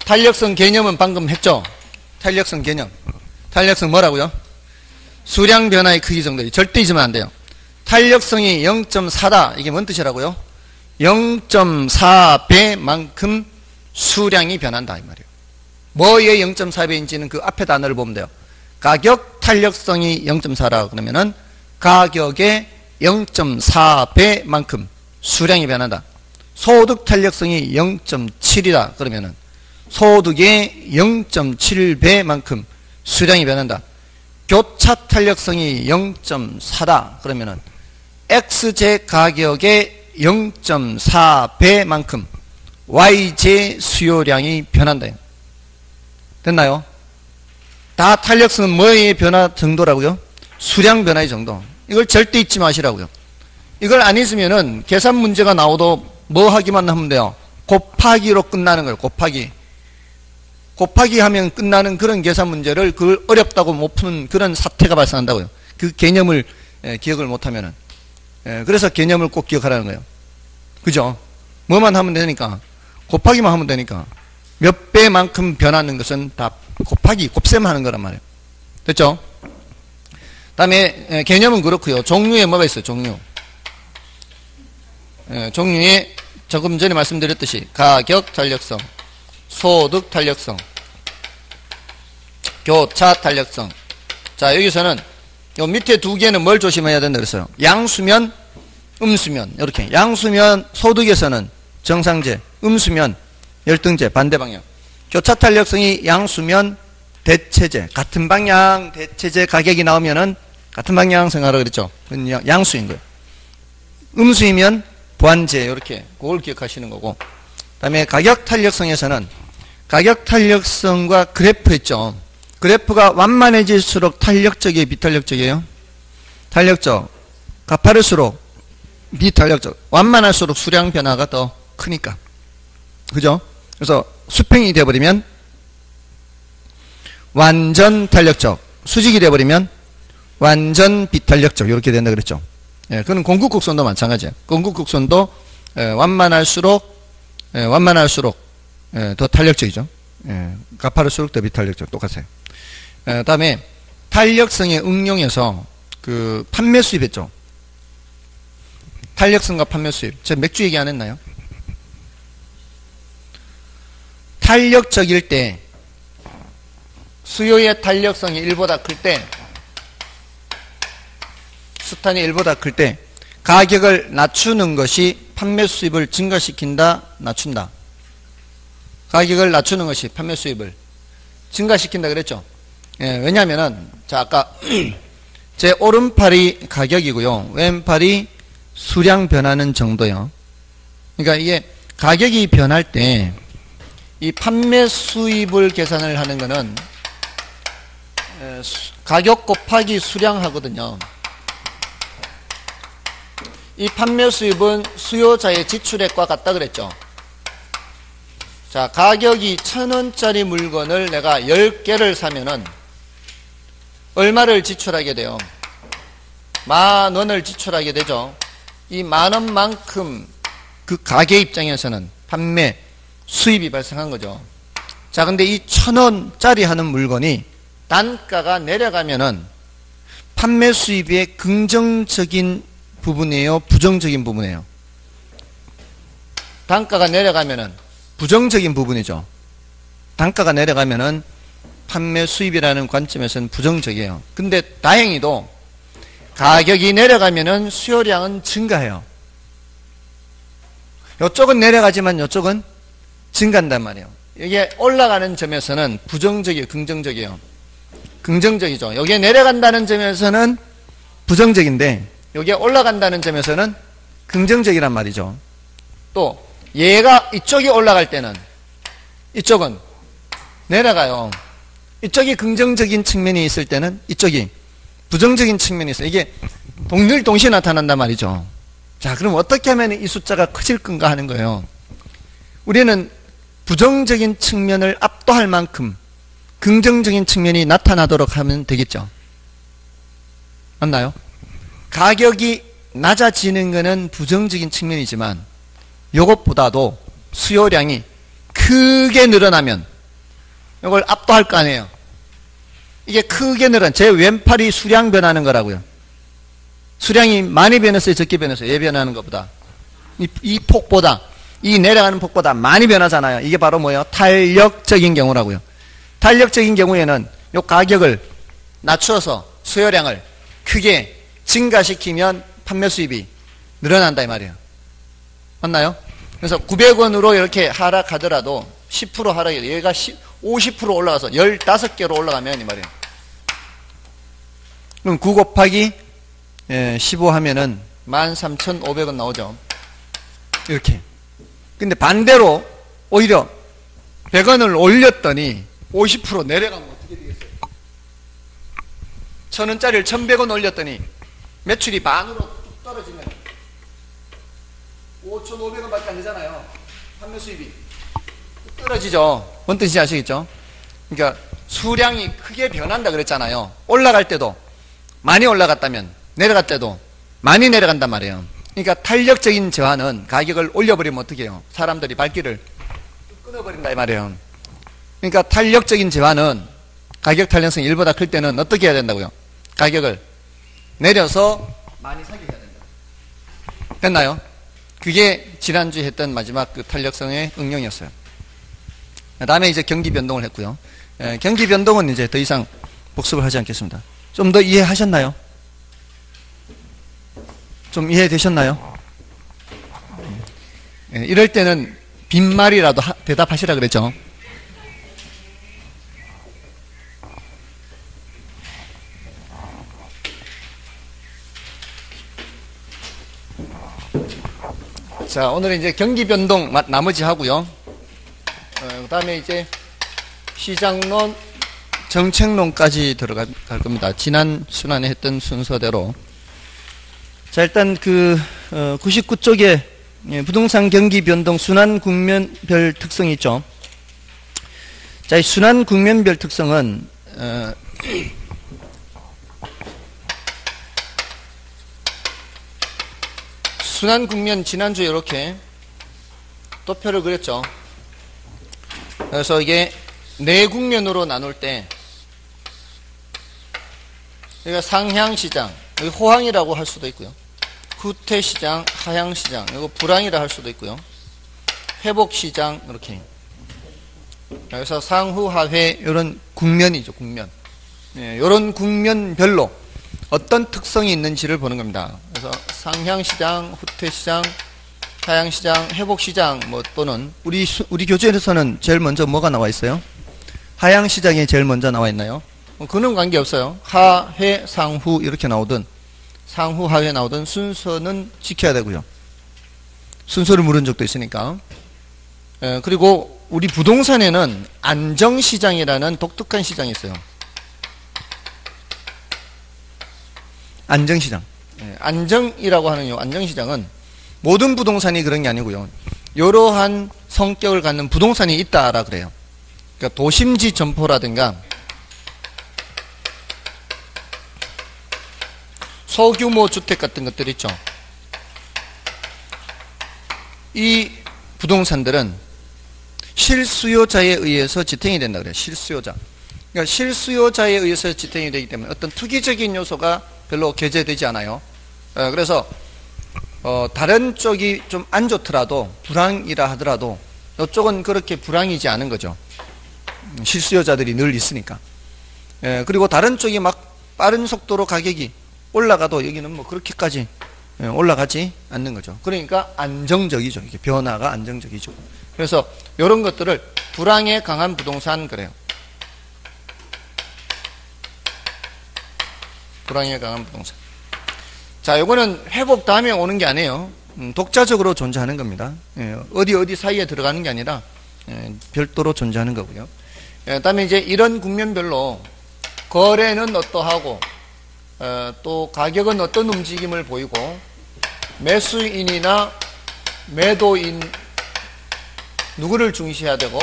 탄력성 개념은 방금 했죠? 탄력성 개념. 탄력성 뭐라고요? 수량 변화의 크기 정도. 절대 잊으면 안 돼요. 탄력성이 0.4다. 이게 뭔 뜻이라고요? 0.4배만큼 수량이 변한다 이 말이에요. 뭐의 0.4배인지는 그 앞에 단어를 보면 돼요. 가격 탄력성이 0.4라 그러면은 가격의 0.4배만큼 수량이 변한다. 소득 탄력성이 0.7이다 그러면은 소득의 0.7배만큼 수량이 변한다. 교차 탄력성이 0.4다 그러면은 X제 가격의 0.4배만큼 Y제 수요량이 변한다. 됐나요? 다 탄력성은 뭐의 변화 정도라고요? 수량 변화의 정도. 이걸 절대 잊지 마시라고요. 이걸 안 잊으면은 계산 문제가 나오도 뭐 하기만 하면 돼요? 곱하기로 끝나는 거예요. 곱하기. 곱하기 하면 끝나는 그런 계산 문제를 그걸 어렵다고 못 푸는 그런 사태가 발생한다고요. 그 개념을 기억을 못하면은. 그래서 개념을 꼭 기억하라는 거예요. 그죠? 뭐만 하면 되니까. 곱하기만 하면 되니까. 몇 배만큼 변하는 것은 다 곱하기, 곱셈 하는 거란 말이에요. 됐죠? 다음에 개념은 그렇고요. 종류에 뭐가 있어요? 종류. 종류에 조금 전에 말씀드렸듯이 가격 탄력성, 소득 탄력성, 교차 탄력성. 자, 여기서는 요 밑에 두 개는 뭘 조심해야 된다 그랬어요? 양수면, 음수면. 이렇게. 양수면 소득에서는 정상제, 음수면 열등제, 반대 방향. 교차 탄력성이 양수면 대체제, 같은 방향 대체제 가격이 나오면은 같은 방향 생각하라 그랬죠. 그건 양수인 거예요. 음수이면 보완제, 이렇게. 그걸 기억하시는 거고. 그 다음에 가격 탄력성에서는 가격 탄력성과 그래프 했죠. 그래프가 완만해질수록 탄력적이에요, 비탄력적이에요? 탄력적. 가파를수록 비탄력적. 완만할수록 수량 변화가 더 크니까. 그죠? 그래서 수평이 되어버리면 완전 탄력적. 수직이 되어버리면 완전 비탄력적. 이렇게 된다 그랬죠. 예, 그건 공급곡선도 마찬가지예요. 공급곡선도 완만할수록 더 탄력적이죠. 가파를수록 더 비탄력적. 똑같아요. 다음에 탄력성의 응용에서 그 판매 수입 했죠. 탄력성과 판매 수입. 제가 맥주 얘기 안 했나요? 탄력적일 때 수요의 탄력성이 1보다 클 때, 수탄이 1보다 클 때 가격을 낮추는 것이 판매 수입을 증가시킨다, 낮춘다. 가격을 낮추는 것이 판매 수입을 증가시킨다 그랬죠. 왜냐하면은 자, 아까 제 오른팔이 가격이고요, 왼팔이 수량 변하는 정도요. 그러니까 이게 가격이 변할 때 이 판매 수입을 계산을 하는 거는 가격 곱하기 수량 하거든요. 이 판매 수입은 수요자의 지출액과 같다 그랬죠. 자, 가격이 1,000원짜리 물건을 내가 10개를 사면은 얼마를 지출하게 돼요? 10,000원을 지출하게 되죠. 이 10,000원만큼 그 가게 입장에서는 판매 수입이 발생한 거죠. 자, 근데 이 1,000원짜리 하는 물건이 단가가 내려가면은 판매 수입의 긍정적인 부분이에요, 부정적인 부분이에요? 단가가 내려가면은 부정적인 부분이죠. 단가가 내려가면은 판매 수입이라는 관점에서는 부정적이에요. 근데 다행히도 가격이 내려가면은 수요량은 증가해요. 이쪽은 내려가지만 이쪽은 증가한단 말이에요. 이게 올라가는 점에서는 부정적이에요, 긍정적이에요? 긍정적이죠. 여기에 내려간다는 점에서는 부정적인데 이게 올라간다는 점에서는 긍정적이란 말이죠. 또 얘가 이쪽이 올라갈 때는 이쪽은 내려가요. 이쪽이 긍정적인 측면이 있을 때는 이쪽이 부정적인 측면이 있어요. 이게 늘 동시에 나타난단 말이죠. 자, 그럼 어떻게 하면 이 숫자가 커질 건가 하는 거예요. 우리는 부정적인 측면을 압도할 만큼 긍정적인 측면이 나타나도록 하면 되겠죠. 맞나요? 가격이 낮아지는 것은 부정적인 측면이지만 이것보다도 수요량이 크게 늘어나면 이걸 압도할 거 아니에요. 이게 크게 늘어난 제 왼팔이 수량 변하는 거라고요. 수량이 많이 변했어요, 적게 변했어요? 얘 변하는 것보다 이 폭보다, 이 내려가는 폭보다 많이 변하잖아요. 이게 바로 뭐예요? 탄력적인 경우라고요. 탄력적인 경우에는 이 가격을 낮춰서 수요량을 크게 증가시키면 판매 수입이 늘어난다 이 말이에요. 맞나요? 그래서 900원으로 이렇게 하락하더라도 10% 하락해도 얘가 50% 올라가서 15개로 올라가면 이 말이에요. 그럼 9 곱하기 15 하면은 13,500원 나오죠. 이렇게. 근데 반대로 오히려 100원을 올렸더니 50% 내려가면 어떻게 되겠어요? 1,000원짜리를 1,100원 올렸더니 매출이 반으로 뚝 떨어지면 5,500원 밖에 안 되잖아요. 판매 수입이 뚝 떨어지죠. 뭔 뜻인지 아시겠죠? 그러니까 수량이 크게 변한다 그랬잖아요. 올라갈 때도 많이 올라갔다면 내려갈 때도 많이 내려간단 말이에요. 그러니까 탄력적인 저하는 가격을 올려버리면 어떻게 해요? 사람들이 발길을 끊어버린다 이 말이에요. 그러니까 탄력적인 저하는 가격 탄력성이 1보다 클 때는 어떻게 해야 된다고요? 가격을 내려서 많이 사게 해야 된다. 됐나요? 그게 지난주에 했던 마지막 그 탄력성의 응용이었어요. 그 다음에 이제 경기 변동을 했고요. 경기 변동은 이제 더 이상 복습을 하지 않겠습니다. 좀 더 이해하셨나요? 좀 이해되셨나요? 이럴 때는 빈말이라도 대답하시라 그랬죠. 자, 오늘은 이제 경기 변동 나머지 하고요. 그 다음에 이제 시장론, 정책론까지 들어갈 겁니다. 지난 순환에 했던 순서대로. 자, 일단 99쪽에 부동산 경기 변동 순환 국면별 특성이 있죠. 자, 이 순환 국면별 특성은 순환 국면 지난주에 이렇게 도표를 그렸죠. 그래서 이게 네 국면으로 나눌 때 여기가 상향시장, 여기 호황이라고 할 수도 있고요. 후퇴시장, 하향시장, 이거 불황이라 할 수도 있고요. 회복시장 이렇게. 그래서 상후 하회 이런 국면이죠. 국면. 이런 국면별로 어떤 특성이 있는지를 보는 겁니다. 그래서 상향시장, 후퇴시장, 하향시장, 회복시장 뭐 또는 우리 교재에서는 제일 먼저 뭐가 나와 있어요? 하향시장이 제일 먼저 나와 있나요? 그는 관계없어요. 하, 회, 상후 이렇게 나오든 상후, 하회 나오든 순서는 지켜야 되고요. 순서를 물은 적도 있으니까. 그리고 우리 부동산에는 안정시장이라는 독특한 시장이 있어요. 안정시장. 안정이라고 하는 요 안정시장은 모든 부동산이 그런 게 아니고요. 이러한 성격을 갖는 부동산이 있다라 그래요. 그러니까 도심지 점포라든가 소규모 주택 같은 것들 있죠. 이 부동산들은 실수요자에 의해서 지탱이 된다 그래요. 실수요자. 그러니까 실수요자에 의해서 지탱이 되기 때문에 어떤 투기적인 요소가 별로 개재되지 않아요. 그래서 다른 쪽이 좀 안 좋더라도 불황이라 하더라도 이쪽은 그렇게 불황이지 않은 거죠. 실수요자들이 늘 있으니까. 그리고 다른 쪽이 막 빠른 속도로 가격이 올라가도 여기는 뭐 그렇게까지 올라가지 않는 거죠. 그러니까 안정적이죠. 이게 변화가 안정적이죠. 그래서 이런 것들을 불황에 강한 부동산 그래요. 불황에 강한 부동산. 자, 요거는 회복 다음에 오는 게 아니에요. 독자적으로 존재하는 겁니다. 예, 어디 사이에 들어가는 게 아니라 별도로 존재하는 거고요. 그다음에 이제 이런 국면별로 거래는 어떠하고 또 가격은 어떤 움직임을 보이고 매수인이나 매도인 누구를 중시해야 되고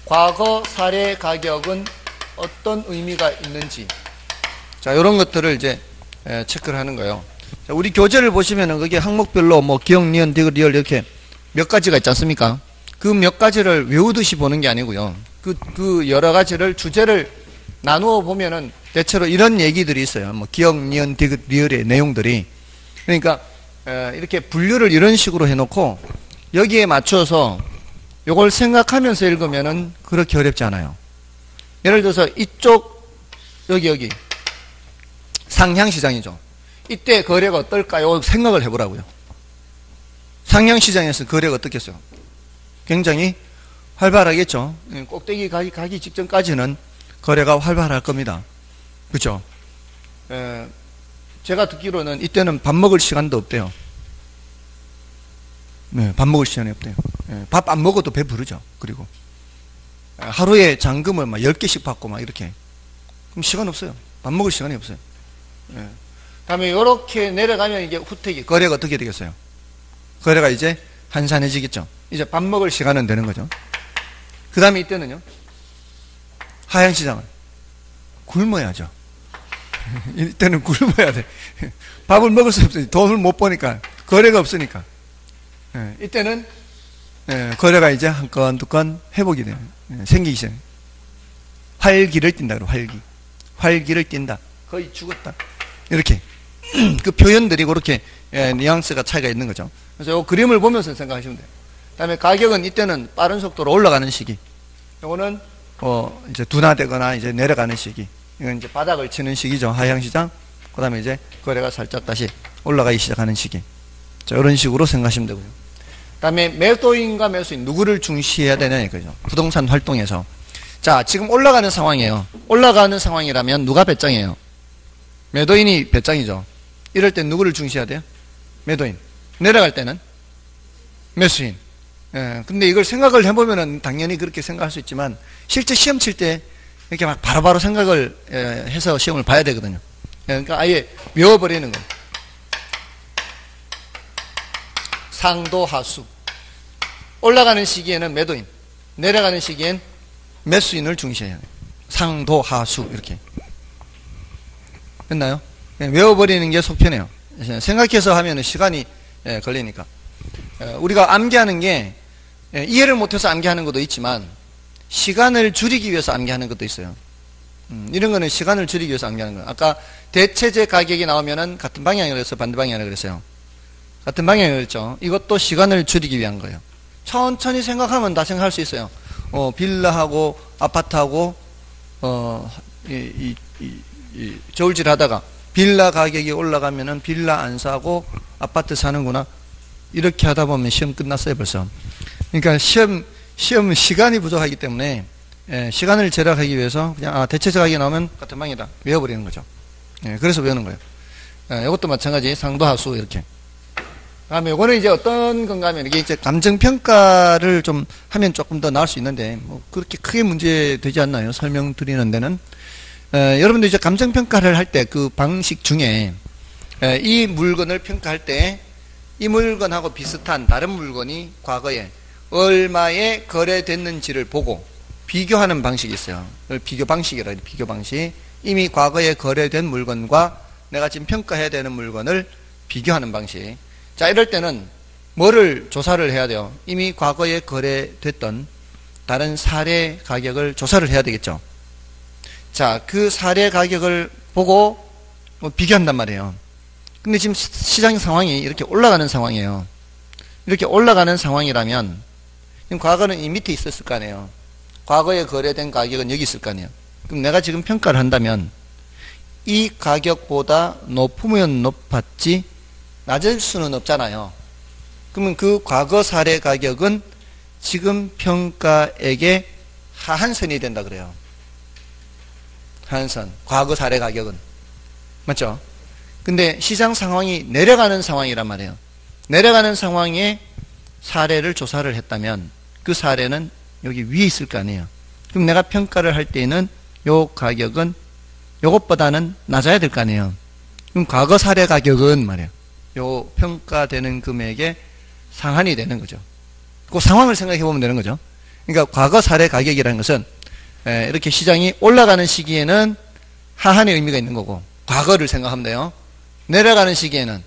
과거 사례 가격은 어떤 의미가 있는지, 자, 이런 것들을 이제 체크를 하는 거예요. 자, 우리 교재를 보시면은 그게 항목별로 뭐 기억, 니은, 디귿, 리을 이렇게 몇 가지가 있지 않습니까? 그 몇 가지를 외우듯이 보는 게 아니고요. 그 여러 가지를 주제를 나누어 보면은 대체로 이런 얘기들이 있어요. 뭐 기억, 니은, 디귿, 리을의 내용들이. 그러니까 이렇게 분류를 이런 식으로 해놓고 여기에 맞춰서 요걸 생각하면서 읽으면은 그렇게 어렵지 않아요. 예를 들어서 이쪽 여기 상향시장이죠. 이때 거래가 어떨까요? 생각을 해보라고요. 상향시장에서 거래가 어떻겠어요? 굉장히 활발하겠죠. 꼭대기 가기 직전까지는 거래가 활발할 겁니다. 그렇죠? 제가 듣기로는 이때는 밥 먹을 시간도 없대요. 네, 밥 먹을 시간이 없대요. 밥 안 먹어도 배부르죠. 그리고 하루에 잔금을 막 10개씩 받고 막 이렇게. 그럼 시간 없어요. 밥 먹을 시간이 없어요. 다음에 이렇게 내려가면 이제 후퇴기, 거래가 어떻게 되겠어요? 거래가 이제 한산해지겠죠. 이제 밥 먹을 시간은 되는 거죠. 그 다음에 이때는요, 하향시장은 굶어야죠. 이때는 굶어야 돼. 밥을 먹을 수 없으니 돈을 못 버니까, 거래가 없으니까. 이때는 거래가 이제 한 건, 두 건 회복이 돼요. 생기기 시작해. 활기를 띈다. 활기. 활기를 띈다. 거의 죽었다. 이렇게. 그 표현들이 그렇게 뉘앙스가 차이가 있는 거죠. 그래서 이 그림을 보면서 생각하시면 돼요. 그 다음에 가격은 이때는 빠른 속도로 올라가는 시기. 요거는 이제 둔화되거나 이제 내려가는 시기. 이건 이제 바닥을 치는 시기죠. 하향시장. 그 다음에 이제 거래가 살짝 다시 올라가기 시작하는 시기. 자, 이런 식으로 생각하시면 되고요. 그 다음에 매도인과 매수인 누구를 중시해야 되냐 이거죠. 부동산 활동에서. 자, 지금 올라가는 상황이에요. 올라가는 상황이라면 누가 배짱이에요? 매도인이 배짱이죠. 이럴 때 누구를 중시해야 돼요? 매도인. 내려갈 때는 매수인. 근데 이걸 생각을 해보면은 당연히 그렇게 생각할 수 있지만 실제 시험 칠 때 이렇게 막 바로바로 생각을 해서 시험을 봐야 되거든요. 그러니까 아예 외워버리는 거예요. 상도 하수. 올라가는 시기에는 매도인, 내려가는 시기엔 매수인을 중시해야 돼요. 상도 하수 이렇게. 됐나요? 외워버리는 게 속편해요. 생각해서 하면 시간이 걸리니까. 우리가 암기하는 게 이해를 못해서 암기하는 것도 있지만 시간을 줄이기 위해서 암기하는 것도 있어요. 이런 거는 시간을 줄이기 위해서 암기하는 거예요. 아까 대체제 가격이 나오면은 같은 방향이라고 해서 반대 방향이라고 그랬어요. 같은 방향이라고 했죠. 이것도 시간을 줄이기 위한 거예요. 천천히 생각하면 다 생각할 수 있어요. 빌라하고 아파트하고 저울질 하다가 빌라 가격이 올라가면은 빌라 안 사고 아파트 사는구나. 이렇게 하다 보면 시험 끝났어요, 벌써. 그러니까 시험 시간이 부족하기 때문에 시간을 절약하기 위해서 그냥 대체적 가격이 나오면 같은 방이다. 외워버리는 거죠. 그래서 외우는 거예요. 이것도 마찬가지 상도하수 이렇게. 다음에 이거는 이제 어떤 건가 하면 이게 이제 감정평가를 좀 하면 조금 더 나을 수 있는데 뭐 그렇게 크게 문제 되지 않나요? 설명드리는 데는. 여러분들 이제 감정평가를 할 때 그 방식 중에 이 물건을 평가할 때 이 물건하고 비슷한 다른 물건이 과거에 얼마에 거래됐는지를 보고 비교하는 방식이 있어요. 비교 방식이라 해요. 비교 방식. 이미 과거에 거래된 물건과 내가 지금 평가해야 되는 물건을 비교하는 방식. 자, 이럴 때는 뭐를 조사를 해야 돼요? 이미 과거에 거래됐던 다른 사례 가격을 조사를 해야 되겠죠. 자, 그 사례 가격을 보고 비교한단 말이에요. 근데 지금 시장 상황이 이렇게 올라가는 상황이에요. 이렇게 올라가는 상황이라면 지금 과거는 이 밑에 있었을 거 아니에요. 과거에 거래된 가격은 여기 있을 거 아니에요. 그럼 내가 지금 평가를 한다면 이 가격보다 높으면 높았지 낮을 수는 없잖아요. 그러면 그 과거 사례 가격은 지금 평가액의 하한선이 된다 그래요. 하한선. 과거 사례 가격은. 맞죠? 근데 시장 상황이 내려가는 상황이란 말이에요. 내려가는 상황에 사례를 조사를 했다면 그 사례는 여기 위에 있을 거 아니에요. 그럼 내가 평가를 할 때에는 요 가격은 요것보다는 낮아야 될 거 아니에요. 그럼 과거 사례 가격은 말이에요. 요 평가되는 금액의 상한이 되는 거죠. 그 상황을 생각해 보면 되는 거죠. 그러니까 과거 사례 가격이라는 것은 이렇게 시장이 올라가는 시기에는 하한의 의미가 있는 거고 과거를 생각하면 돼요. 내려가는 시기에는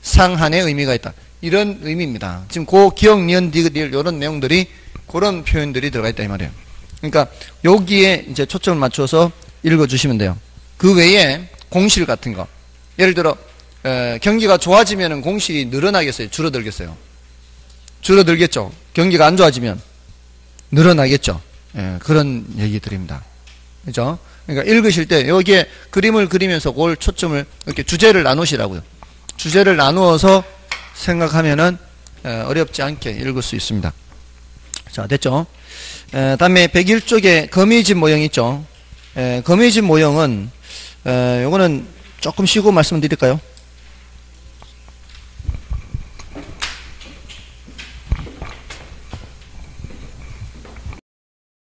상한의 의미가 있다. 이런 의미입니다. 지금 그 기억, 니은, 디귿, 이런 내용들이 그런 표현들이 들어가 있다 이 말이에요. 그러니까 여기에 이제 초점을 맞춰서 읽어주시면 돼요. 그 외에 공실 같은 거. 예를 들어 경기가 좋아지면 공실이 늘어나겠어요? 줄어들겠어요? 줄어들겠죠. 경기가 안 좋아지면 늘어나겠죠. 그런 얘기들입니다. 그죠? 그러니까 읽으실 때 여기에 그림을 그리면서 그걸 초점을 이렇게 주제를 나누시라고요. 주제를 나누어서 생각하면은 어렵지 않게 읽을 수 있습니다. 자, 됐죠? 다음에 101쪽에 거미집 모형 있죠? 거미집 모형은 요거는 조금 쉬고 말씀드릴까요?